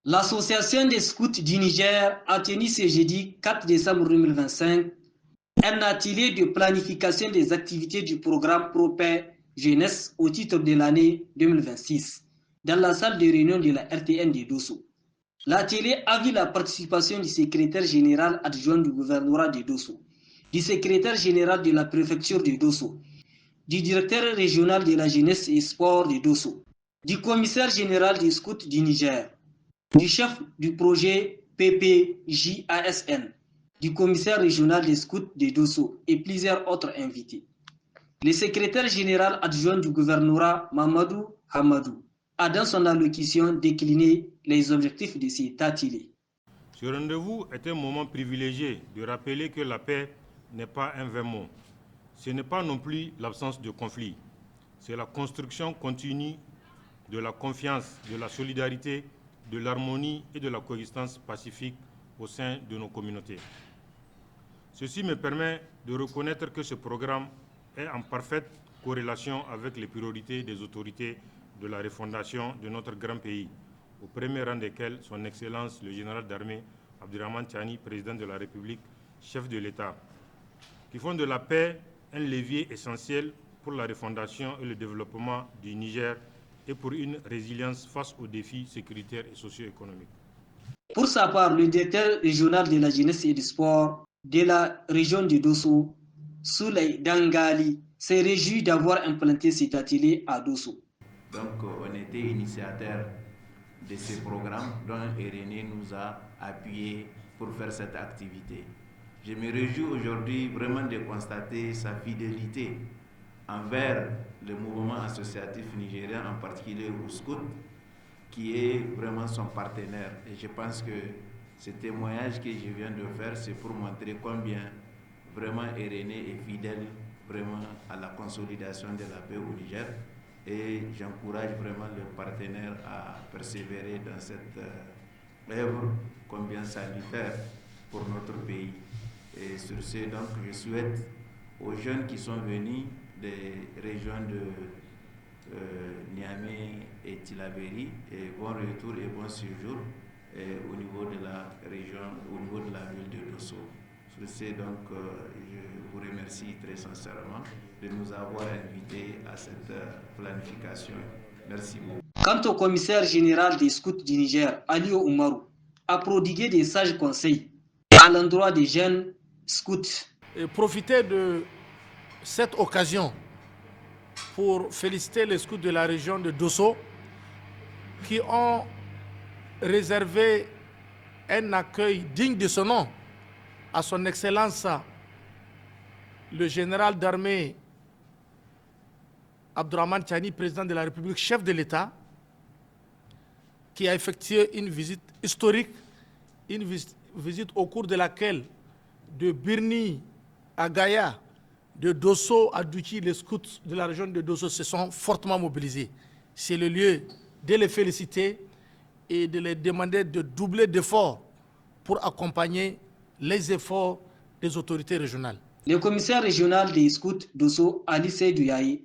L'Association des scouts du Niger a tenu ce jeudi 4 décembre 2025 un atelier de planification des activités du programme Propair Jeunesse au titre de l'année 2026 dans la salle de réunion de la RTN de Dosso. L'atelier a vu la participation du secrétaire général adjoint du gouvernorat de Dosso, du secrétaire général de la préfecture de Dosso, du directeur régional de la jeunesse et sport de Dosso, du commissaire général des scouts du Niger, du chef du projet PPJASN, du commissaire régional des scouts de Dosso et plusieurs autres invités. Le secrétaire général adjoint du gouvernorat, Mamadou Hamadou, a dans son allocution décliné les objectifs de cet atelier. Ce rendez-vous est un moment privilégié de rappeler que la paix n'est pas un vain mot. Ce n'est pas non plus l'absence de conflit. C'est la construction continue de la confiance, de la solidarité, de l'harmonie et de la coexistence pacifique au sein de nos communautés. Ceci me permet de reconnaître que ce programme est en parfaite corrélation avec les priorités des autorités de la refondation de notre grand pays, au premier rang desquels son Excellence le général d'armée Abdurrahmane Tiani, président de la République, chef de l'État, qui font de la paix un levier essentiel pour la refondation et le développement du Niger et pour une résilience face aux défis sécuritaires et socio-économiques. Pour sa part, le directeur régional de la jeunesse et du sport de la région de Dosso, Souley Dangali, s'est réjoui d'avoir implanté cet atelier à Dosso. Donc, on était initiateur de ce programme dont Irénée nous a appuyés pour faire cette activité. Je me réjouis aujourd'hui vraiment de constater sa fidélité envers le mouvement associatif nigérien, en particulier au Scout, qui est vraiment son partenaire. Et je pense que ce témoignage que je viens de faire, c'est pour montrer combien vraiment Irénée est fidèle vraiment à la consolidation de la paix au Niger. Et j'encourage vraiment le partenaire à persévérer dans cette œuvre combien salutaire pour notre pays. Et sur ce, donc, je souhaite aux jeunes qui sont venus des régions de Niamey et Tillabéri et bon retour et bon séjour au niveau de la région, au niveau de la ville de Dosso. Sur ce, donc, je vous remercie très sincèrement de nous avoir invités à cette planification. Merci beaucoup. Quant au commissaire général des scouts du Niger, Alio Oumarou, a prodigué des sages conseils à l'endroit des jeunes scouts. Et profiter de cette occasion pour féliciter les scouts de la région de Dosso qui ont réservé un accueil digne de ce nom à son Excellence le général d'armée Abdurrahmane Tiani, président de la République, chef de l'État, qui a effectué une visite historique, une visite au cours de laquelle de Birni à Gaïa, de Dosso à Douki, les scouts de la région de Dosso se sont fortement mobilisés. C'est le lieu de les féliciter et de les demander de doubler d'efforts pour accompagner les efforts des autorités régionales. Le commissaire régional des scouts Dosso, Ali Seydou Yaye,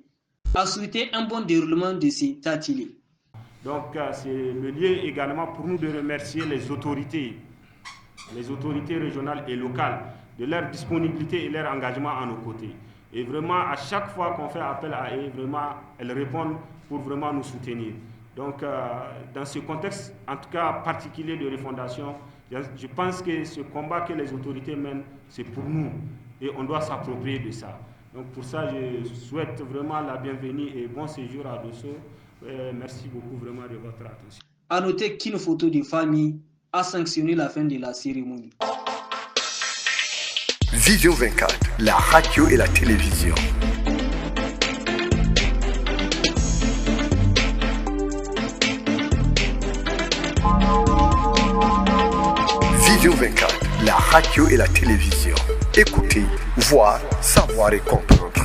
a souhaité un bon déroulement de cet atelier. Donc c'est le lieu également pour nous de remercier les autorités régionales et locales de leur disponibilité et leur engagement à nos côtés. Et vraiment, à chaque fois qu'on fait appel à elles, vraiment, elles répondent pour vraiment nous soutenir. Donc, dans ce contexte, en tout cas particulier de refondation, je pense que ce combat que les autorités mènent, c'est pour nous. Et on doit s'approprier de ça. Donc, pour ça, je souhaite vraiment la bienvenue et bon séjour à Dosso. Merci beaucoup vraiment de votre attention. À noter qu'une photo de famille a sanctionné la fin de la cérémonie. Vision 24, la radio et la télévision. Vision 24, la radio et la télévision. Écoutez, voir, savoir et comprendre.